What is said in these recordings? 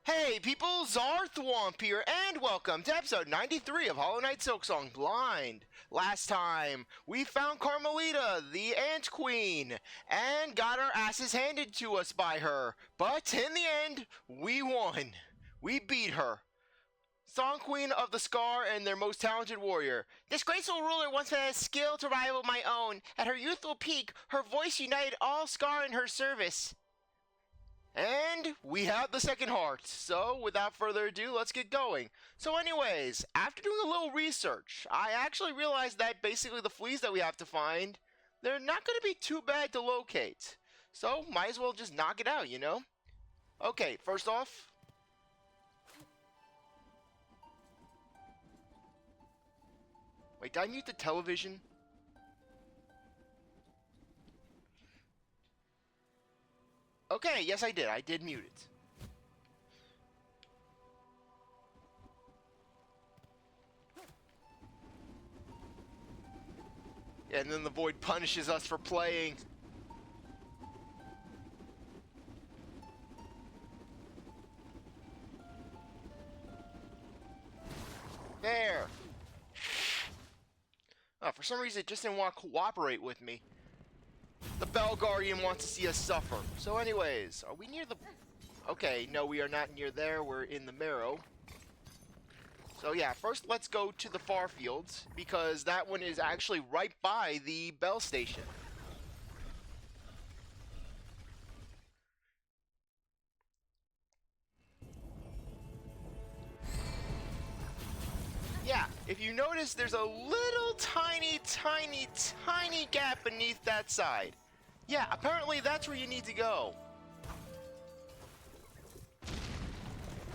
Hey people, CzarThwomp here, and welcome to episode 93 of Hollow Knight Silksong Blind. Last time, we found Carmelita, the Ant Queen, and got our asses handed to us by her. But in the end, we won. We beat her. Song Queen of the Scar and their most talented warrior. This graceful ruler once had a skill to rival my own. At her youthful peak, her voice united all Scar in her service. And we have the second heart, so without further ado, let's get going. So anyways, after doing a little research, I actually realized that basically the fleas that we have to find, they're not going to be too bad to locate. So, might as well just knock it out, you know? Okay, first off... Wait, did I mute the television? Okay, yes I did. I did mute it. Yeah, and then the void punishes us for playing. There! Oh, for some reason it just didn't want to cooperate with me. The Bell Guardian wants to see us suffer. So anyways, are we near the... Okay, no, we are not near there. We're in the Marrow. So yeah, first let's go to the far fields, because that one is actually right by the Bell Station. Yeah, if you notice, there's a little tiny gap beneath that side. Yeah, apparently that's where you need to go.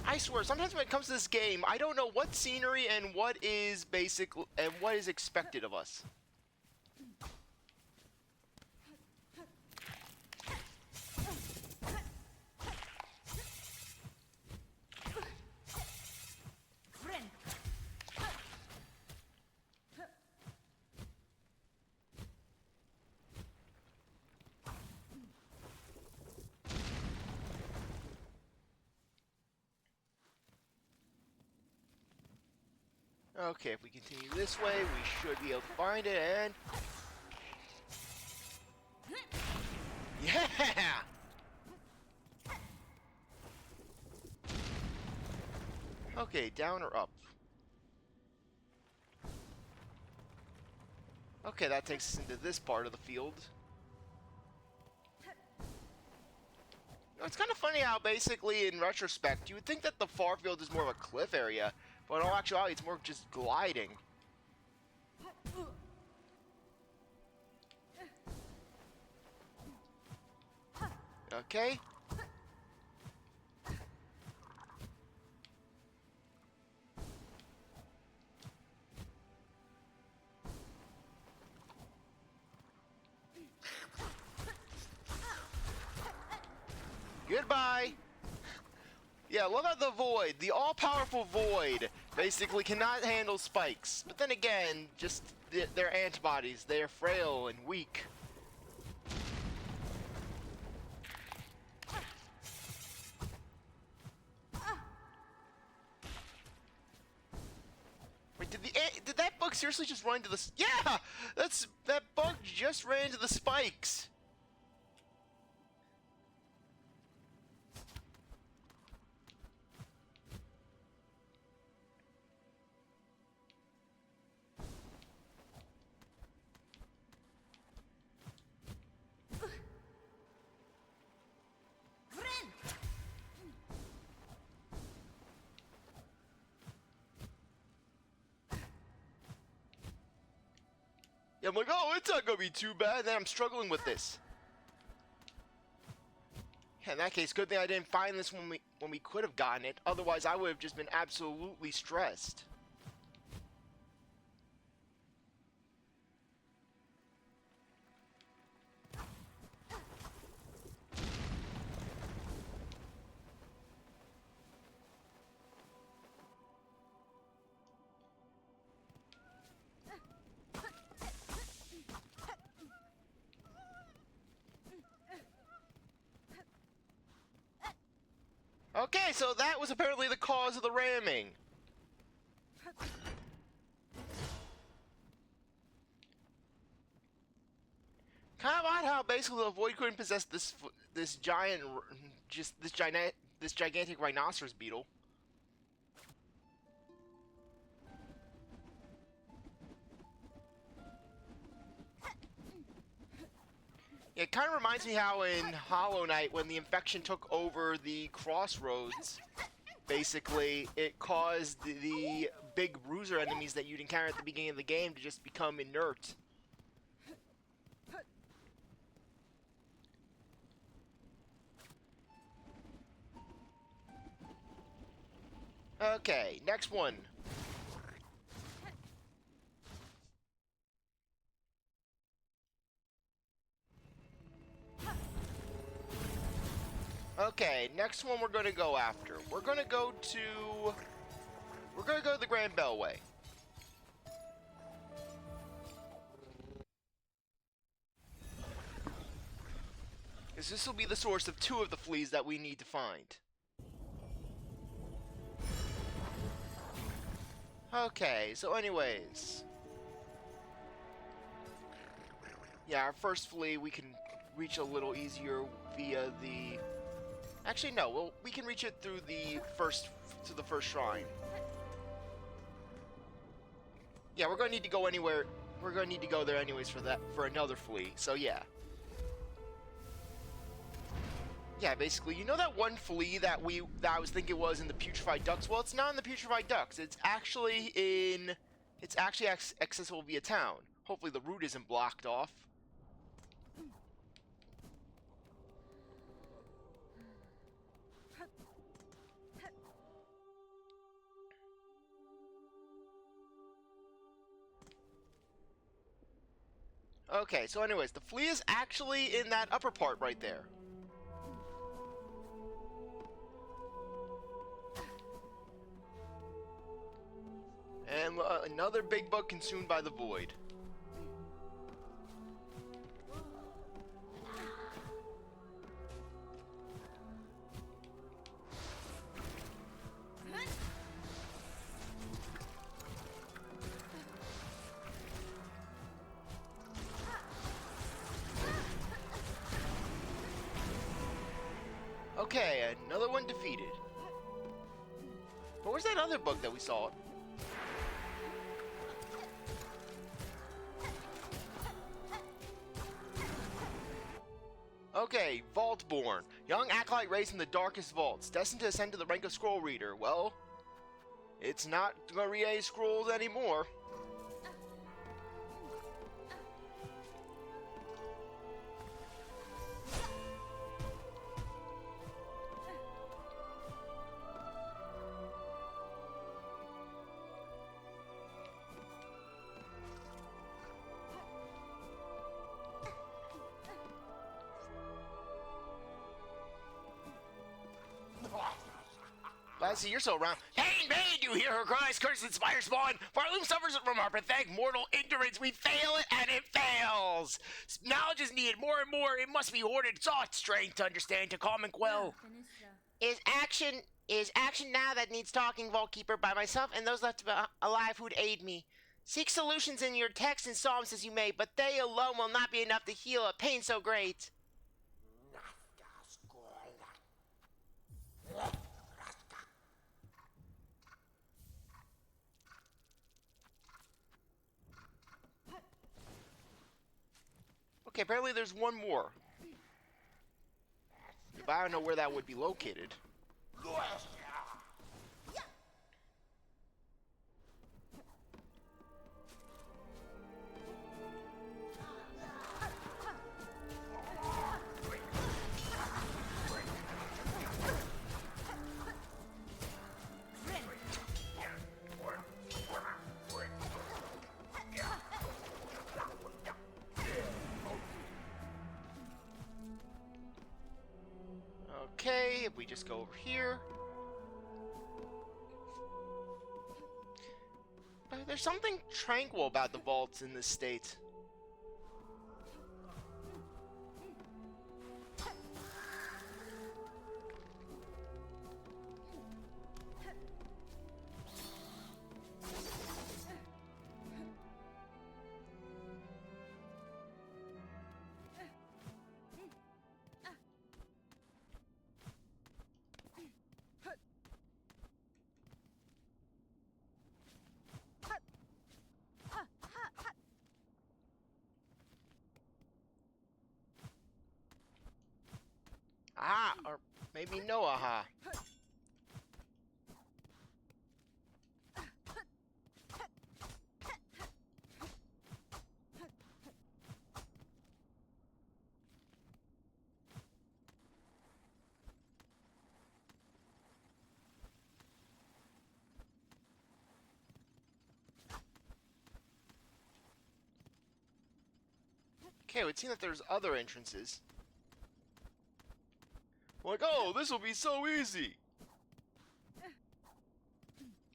I swear, sometimes when it comes to this game, I don't know what scenery and what is basic and what is expected of us. Okay, if we continue this way, we should be able to find it, and... Yeah! Okay, down or up? Okay, that takes us into this part of the field. It's kind of funny how basically, in retrospect, you would think that the far field is more of a cliff area, but in all actuality, it's more just gliding. Okay. Goodbye. Yeah, love how the Void, the all-powerful Void, basically cannot handle spikes. But then again, just their antibodies, they are frail and weak. Wait, did that bug seriously just run into the... Yeah! That bug just ran into the spikes. Yeah, I'm like, oh, it's not gonna be too bad, and then I'm struggling with this. Yeah, in that case, good thing I didn't find this when we could have gotten it. Otherwise, I would have just been absolutely stressed. Okay, so that was apparently the cause of the ramming. Kind of odd how basically the Void Queen possessed this gigantic rhinoceros beetle. It kind of reminds me how in Hollow Knight, when the infection took over the crossroads, basically it caused the big bruiser enemies that you'd encounter at the beginning of the game to just become inert. Okay, next one. Okay, next one we're gonna go after. We're gonna go to the Grand Bellway. Because this will be the source of 2 of the fleas that we need to find. Okay, so anyways. Yeah, our first flea we can reach a little easier via the... Actually, no, well, we can reach it through the first shrine. Yeah, we're gonna need to go anywhere. We're gonna need to go there anyways for another flea. So yeah. Yeah, basically, you know that one flea that I was thinking was in the Putrefied Ducts? Well, it's not in the Putrefied Ducts. It's actually accessible via town. Hopefully the route isn't blocked off. Okay, so anyways, the flea is actually in that upper part right there. And another big bug consumed by the void. Okay, another one defeated. But where's that other bug that we saw? Okay, Vaultborn. Young acolyte raised from the darkest vaults, destined to ascend to the rank of scroll reader. Well, it's not gonna read scrolls anymore. I see you're so round. Hey, man, you hear her cries? Curse inspires spawn. Farloom suffers from our pathetic mortal ignorance. We fail it, and it fails. Knowledge is needed more and more. It must be hoarded. Sought strength to understand, to calm and quell. Is action now that needs talking, Vault Keeper, by myself and those left alive who'd aid me. Seek solutions in your texts and psalms as you may, but they alone will not be enough to heal a pain so great. Okay, apparently there's one more. But I don't know where that would be located. Okay, if we just go over here. There's something tranquil about the vaults in this state. no aha. Okay, it would seem that there's other entrances. Like, oh, this will be so easy!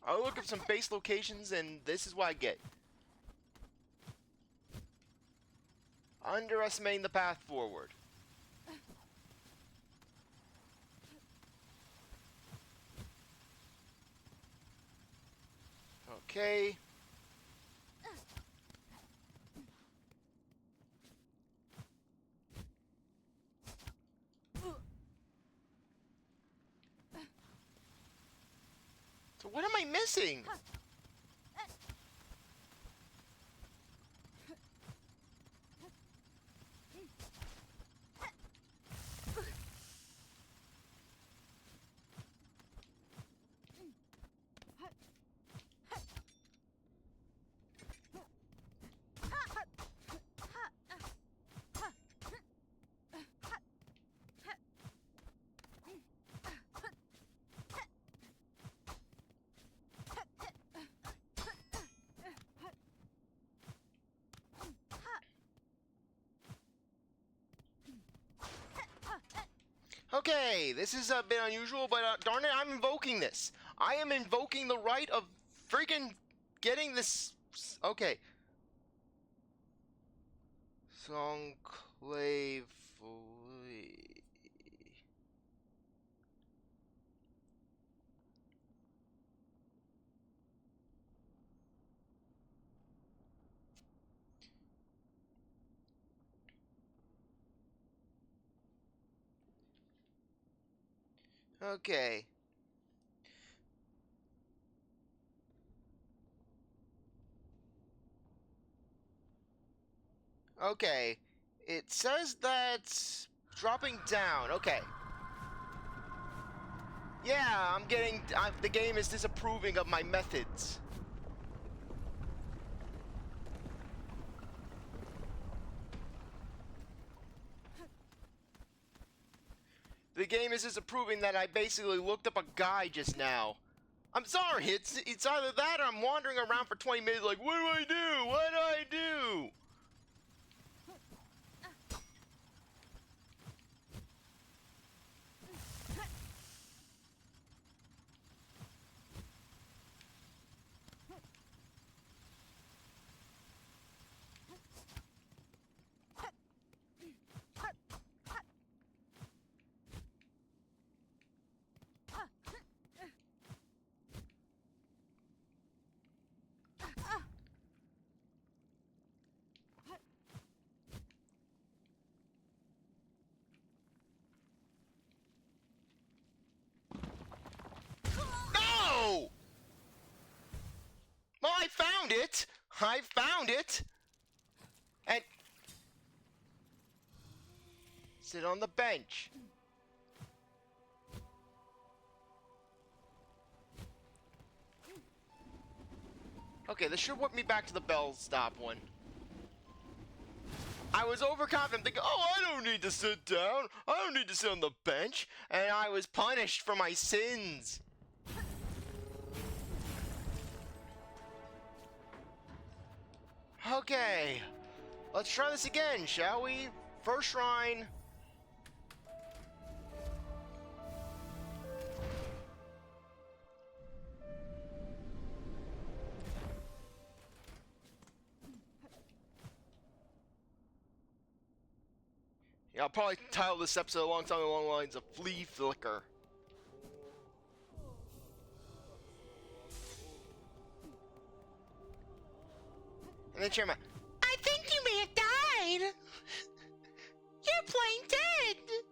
I'll look up some base locations, and this is what I get. Underestimating the path forward. Okay. So what am I missing? Okay, this is a bit unusual, but darn it, I'm invoking this. I am invoking the right of freaking getting this. Okay. Songclave. Flea. Okay. Okay. It says that dropping down. Okay. Yeah, the game is disapproving of my methods. The game is disapproving that I basically looked up a guy just now. I'm sorry, it's either that or I'm wandering around for 20 minutes like, what do I do? What do I do? No! Well, I found it! I found it! And... sit on the bench. Okay, this should whip me back to the bell stop one. I was overconfident thinking, oh, I don't need to sit down. I don't need to sit on the bench. And I was punished for my sins. Okay. Let's try this again, shall we? First shrine. Yeah, I'll probably title this episode along the lines of Flea Flicker. And then Chairman, I think you may have died. You're plain dead.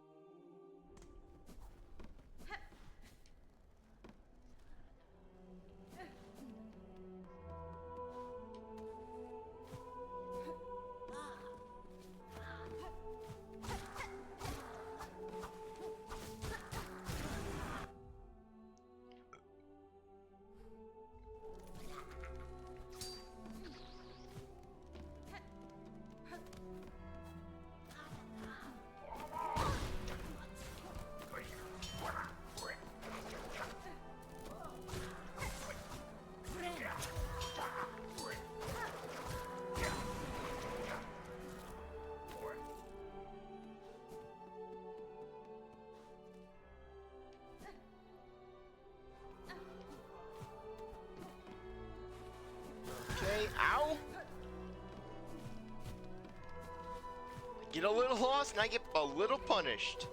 Ow! I get a little lost and I get a little punished.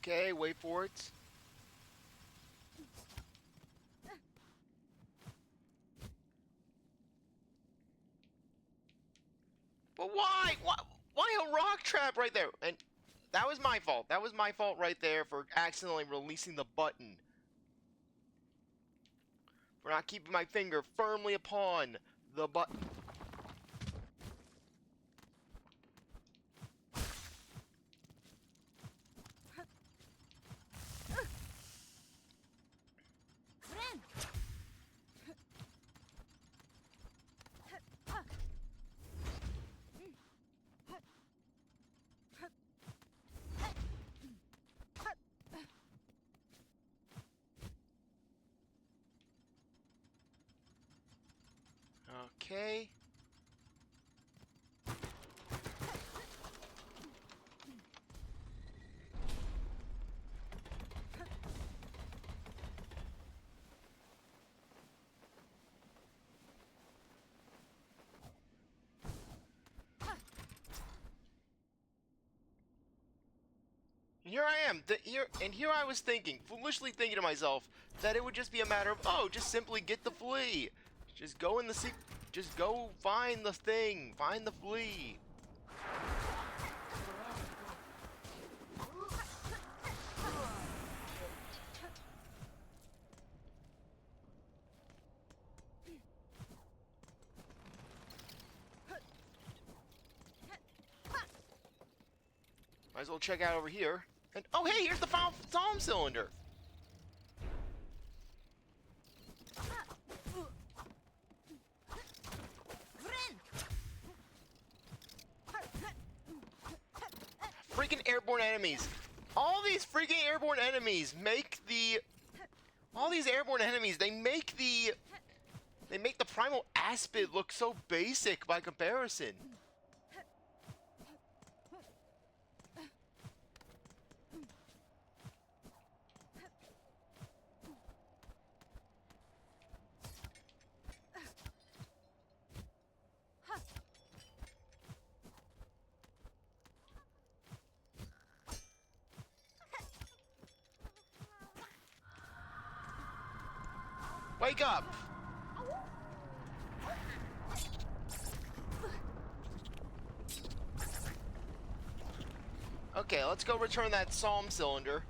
Okay, wait for it. But why? Why a rock trap right there? And that was my fault. That was my fault right there for accidentally releasing the button. For not keeping my finger firmly upon the button. Okay. Here I am, here I was thinking, foolishly thinking to myself, that it would just be a matter of, oh, just simply get the flea. Just go in the just go find the thing, find the flea. Might as well check out over here. And oh, hey, here's the final psalm cylinder. Freaking airborne enemies. All these freaking airborne enemies make the... All these airborne enemies, they make the primal aspid look so basic by comparison. Wake up! Okay, let's go return that psalm cylinder.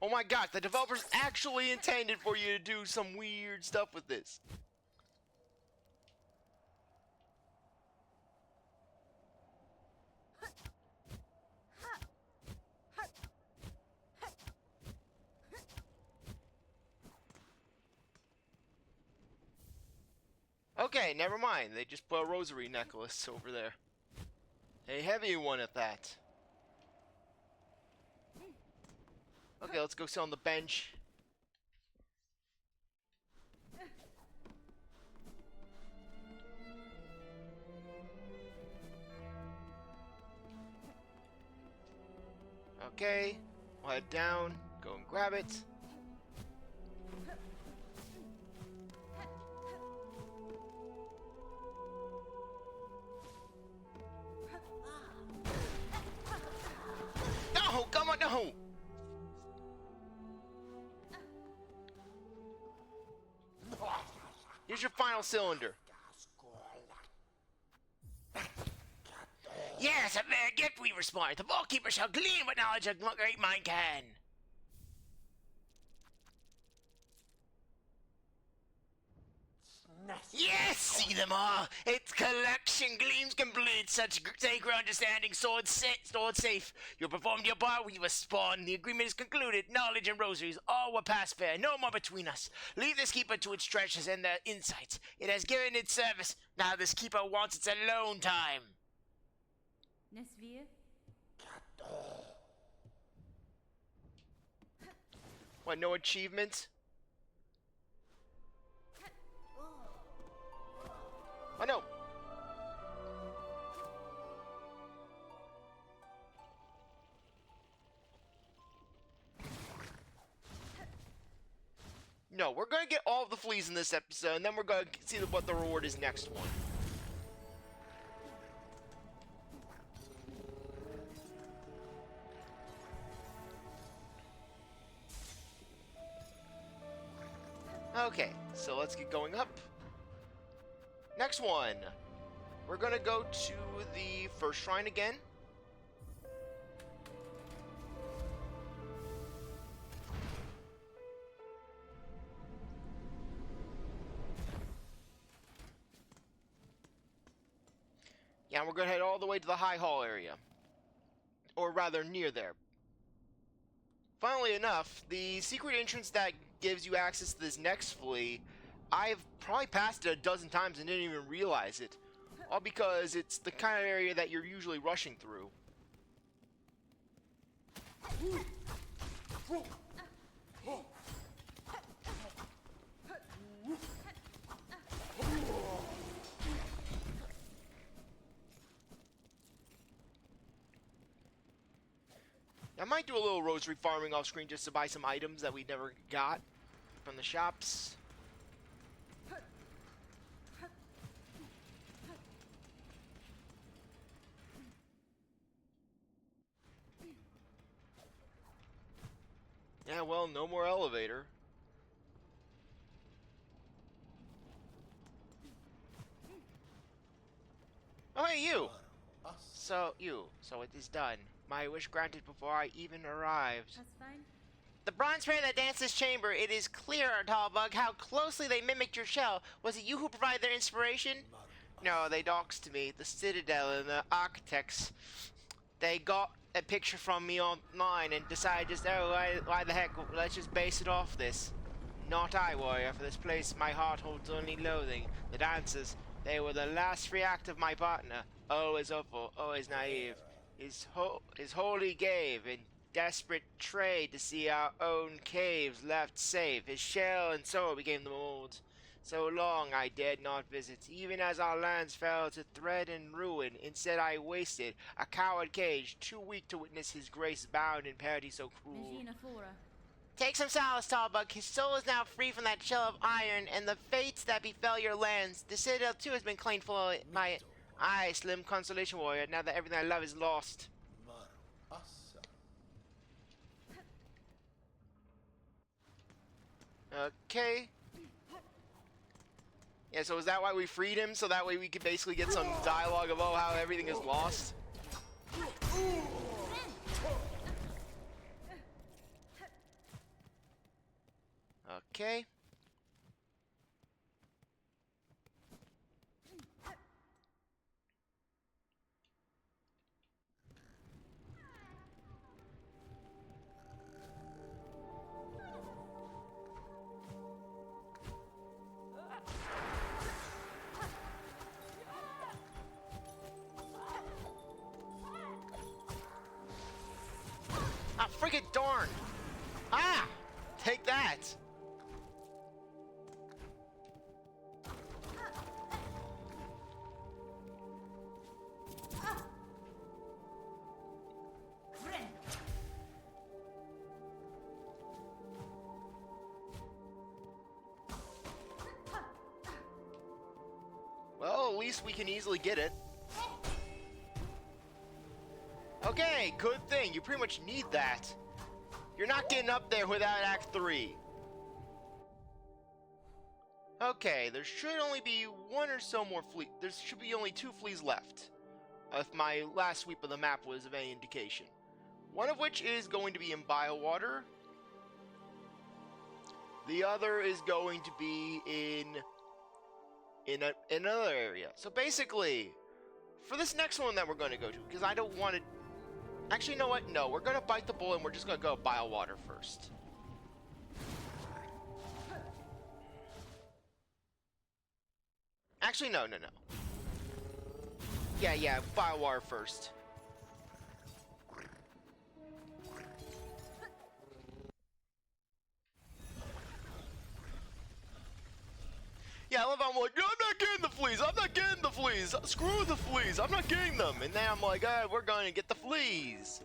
Oh my god, the developers actually intended for you to do some weird stuff with this. Okay, never mind. They just put a rosary necklace over there. A heavy one at that. Okay, let's go sit on the bench. Okay, we'll head down, go and grab it. No, come on, no! Here's your final cylinder. Yes, a fair gift we were smart. The vault-keeper shall glean what knowledge a great mind can. Yes, see them all. Its collection gleams complete. Such sacred understanding, sword safe. You performed your part, we were spawned. The agreement is concluded. Knowledge and rosaries, all were past fair. No more between us. Leave this keeper to its treasures and their insights. It has given its service. Now this keeper wants its alone time. What, no achievement? Oh no! No, we're gonna get all of the fleas in this episode, and then we're gonna see what the reward is next one. Okay, so let's get going up. Next one. We're gonna go to the first shrine again. Yeah, we're gonna head all the way to the High Hall area. Or rather, near there. Funnily enough, the secret entrance that gives you access to this next flea, I've probably passed it a dozen times and didn't even realize it. All because it's the kind of area that you're usually rushing through. I might do a little rosary farming off screen just to buy some items that we never got from the shops. Yeah, well, no more elevator. Oh, hey, you! So it is done. My wish granted before I even arrived. That's fine. The bronze pair that danced this chamber, it is clear, Tallbug, how closely they mimicked your shell. Was it you who provided their inspiration? No, they doxed me. The Citadel and the architects. They got a picture from me online and decided just, oh, why the heck, let's just base it off this. Not I, warrior. For this place my heart holds only loathing. The dancers, they were the last free act of my partner. Always hopeful, always naive. His holy gave in desperate trade to see our own caves left safe. His shell and soul became the mold. So long I dared not visit, even as our lands fell to thread and ruin. Instead I wasted, a coward cage, too weak to witness his grace bound in parity so cruel. Take some solace, Tallbug. His soul is now free from that shell of iron, and the fates that befell your lands. The Citadel too has been claimed for my... Aye, slim consolation warrior, now that everything I love is lost. Okay. Yeah, so is that why we freed him? So that way we could basically get some dialogue of, oh, how everything is lost? Okay. Ah, friggin' darn! Ah! Take that! Well, at least we can easily get it. Okay, good thing. You pretty much need that. You're not getting up there without Act 3. Okay, there should only be one or so more fleas. There should be only 2 fleas left, if my last sweep of the map was of any indication. One of which is going to be in Biowater. The other is going to be in in another area. So basically, for this next one that we're going to go to, because I don't want to... Actually, you know what? No, we're going to bite the bullet and we're just going to go bile water first. Actually, no. Yeah, bile water first. Yeah, I love how I'm like, I'm not getting the fleas, I'm not getting the fleas, screw the fleas, I'm not getting them. And then I'm like, alright, we're going to get the fleas.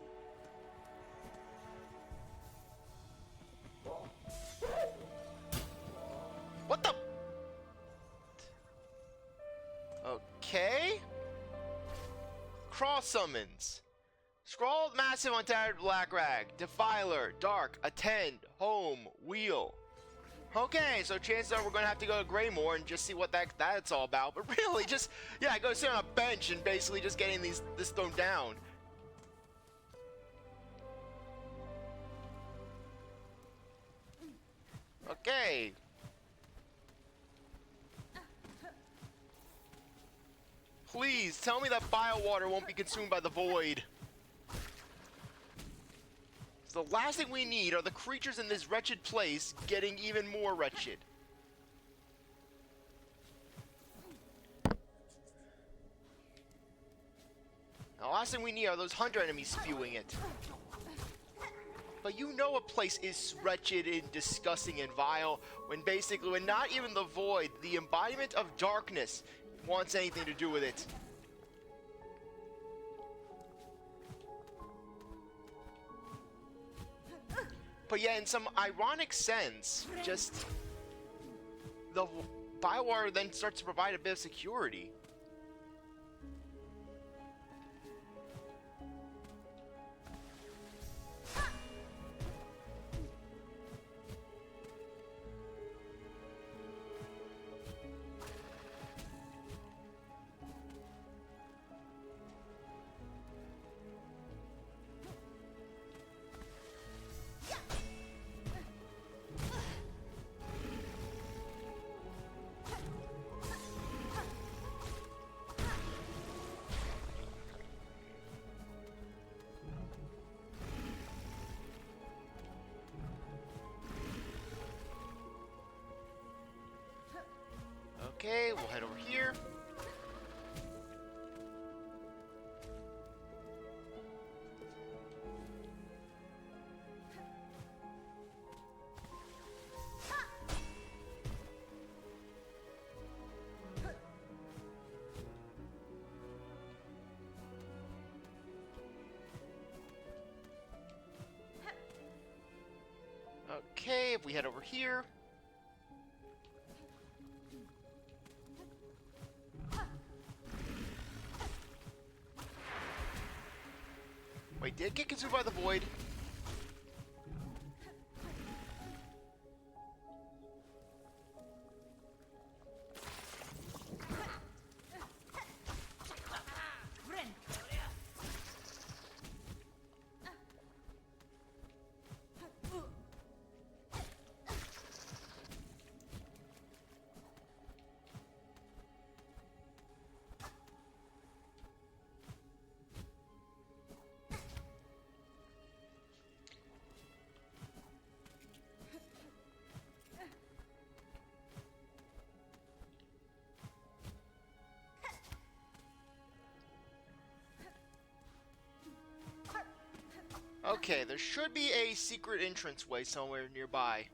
What the? Okay. Cross summons. Scrawled massive untattered black rag. Defiler, dark, attend, home, wheel. Okay, so chances are we're gonna have to go to Greymore and just see what that's all about. But really, just go sit on a bench and basically just getting this thrown down. Okay. Please tell me that bile water won't be consumed by the void. So the last thing we need are the creatures in this wretched place getting even more wretched. The last thing we need are those hunter enemies spewing it. But you know a place is wretched and disgusting and vile when not even the void, the embodiment of darkness, wants anything to do with it. But yeah, in some ironic sense, just the biowater then starts to provide a bit of security. Okay, we'll head over here. Okay, if we head over here. Wait, did it get consumed by the void? Okay, there should be a secret entranceway somewhere nearby.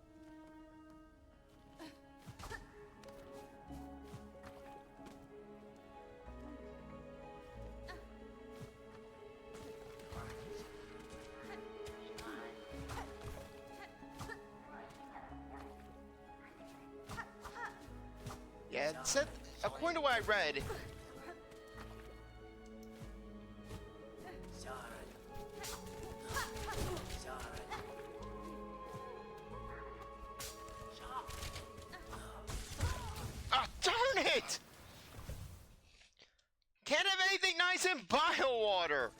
Yeah, it said, according to what I read, can't have anything nice in bile water.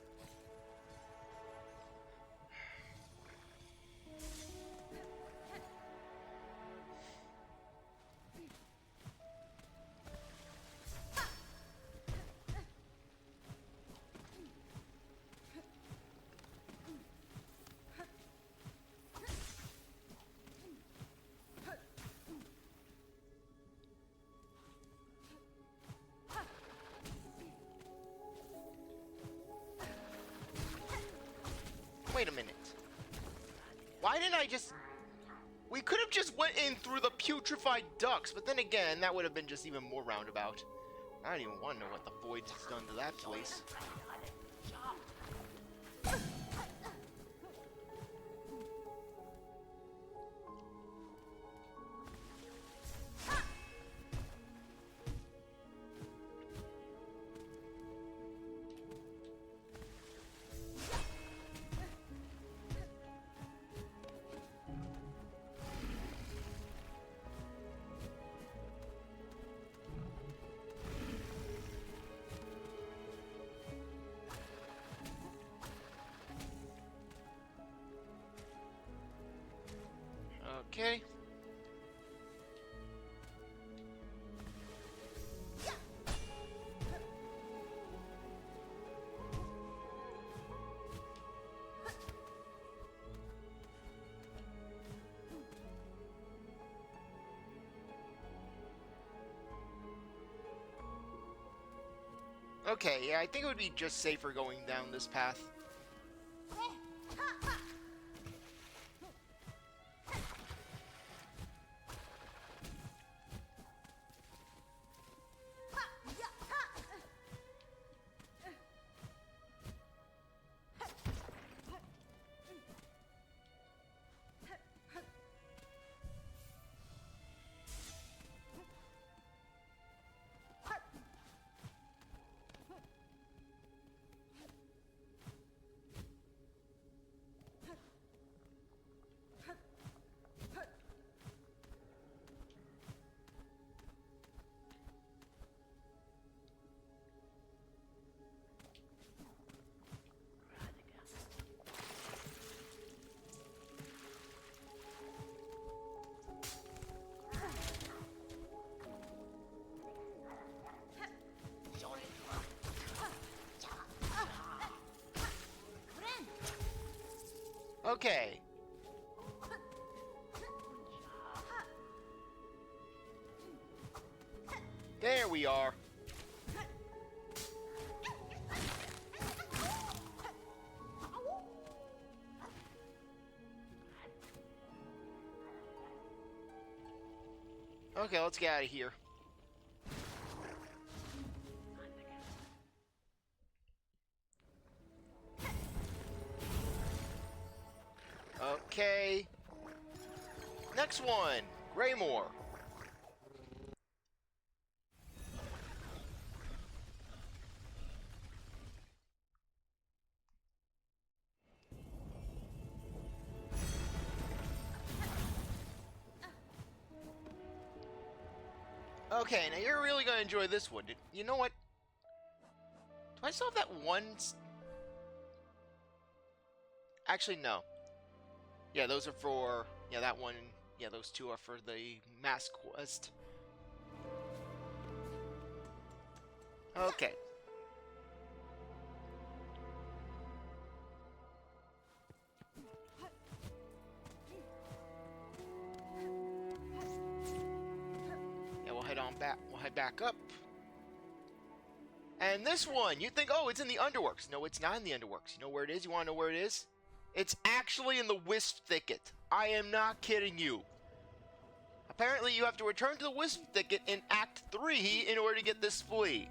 Wait a minute. Why didn't I just... We could have just went in through the putrefied ducts, but then again, that would have been just even more roundabout. I don't even want to know what the void has done to that place. Okay. Okay, yeah, I think it would be just safer going down this path. Okay. There we are. Okay, let's get out of here. Okay. Next one, Greymore. Okay, now you're really gonna enjoy this one. You know what? Do I still have that one? Actually, no. Yeah, those are for... Yeah, that one... Yeah, those two are for the mask quest. Okay. Yeah, we'll head on back. We'll head back up. And this one, you think, oh, it's in the Underworks. No, it's not in the Underworks. You know where it is? You want to know where it is? It's actually in the Wisp Thicket. I am not kidding you. Apparently, you have to return to the Wisp Thicket in Act 3 in order to get this flea.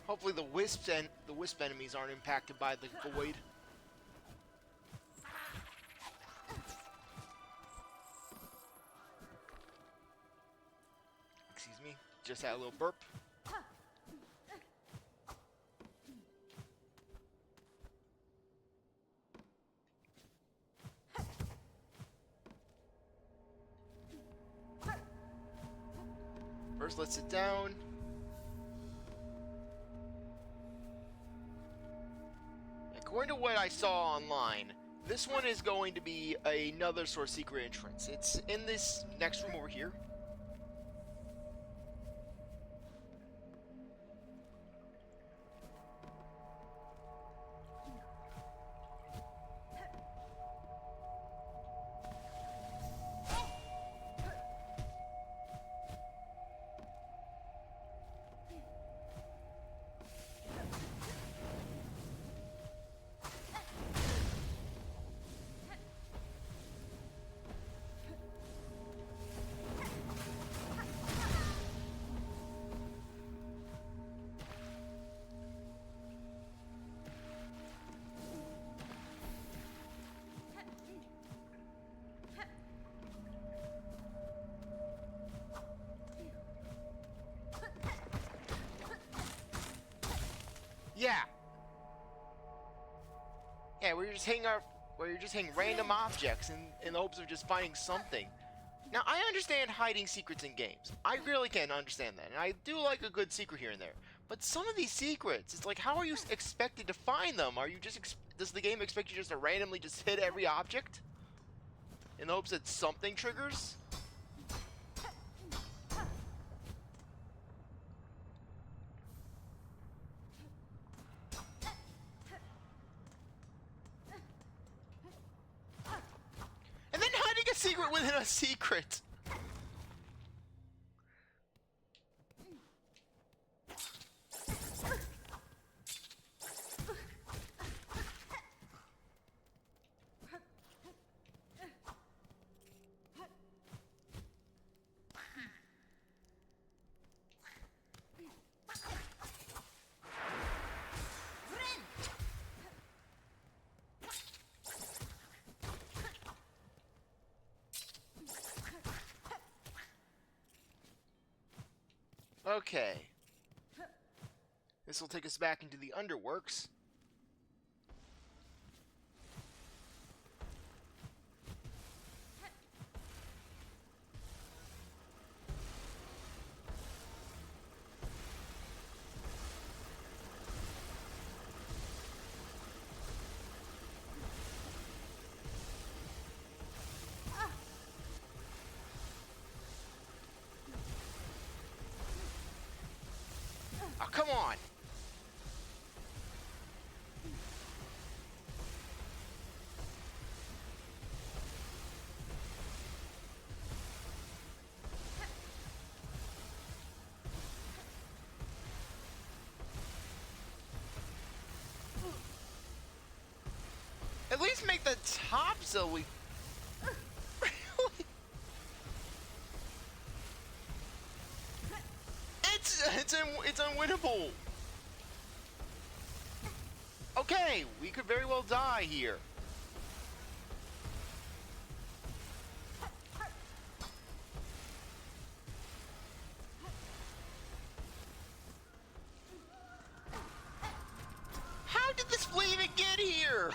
Hopefully the wisps and the wisp enemies aren't impacted by the void. Excuse me, just had a little burp. course, let's sit down. According to what I saw online, this one is going to be another sort of secret entrance. It's in this next room over here. Yeah. Yeah, where you're just hanging random objects in the hopes of just finding something. Now, I understand hiding secrets in games. I really can understand that, and I do like a good secret here and there. But some of these secrets, it's like, how are you expected to find them? Are you just does the game expect you just to randomly just hit every object in the hopes that something triggers? And then hiding a secret within a secret. Okay. This will take us back into the Underworks. Oh, come on! At least make the top so we... Really? It's unwinnable. Okay, we could very well die here. How did this flea even get here?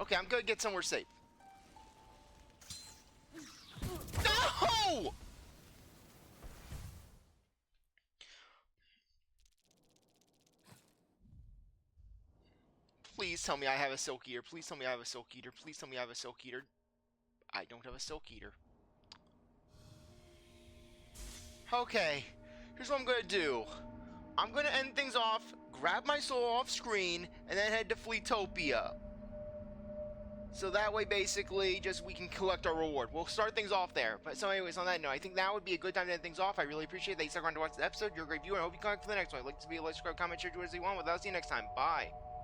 Okay, I'm gonna get somewhere safe. No! Please tell me I have a silk eater. Please tell me I have a silk eater. Please tell me I have a silk eater. I don't have a silk eater. Okay, here's what I'm gonna do. I'm gonna end things off, grab my soul off screen, and then head to Fleetopia. So that way, basically, just we can collect our reward. We'll start things off there. But so anyways, on that note, I think now would be a good time to end things off. I really appreciate that you stuck around to watch the episode. You're a great viewer. I hope you come back for the next one. I'd like to be a like, subscribe, comment, share, do whatever you want. With that, I'll see you next time. Bye.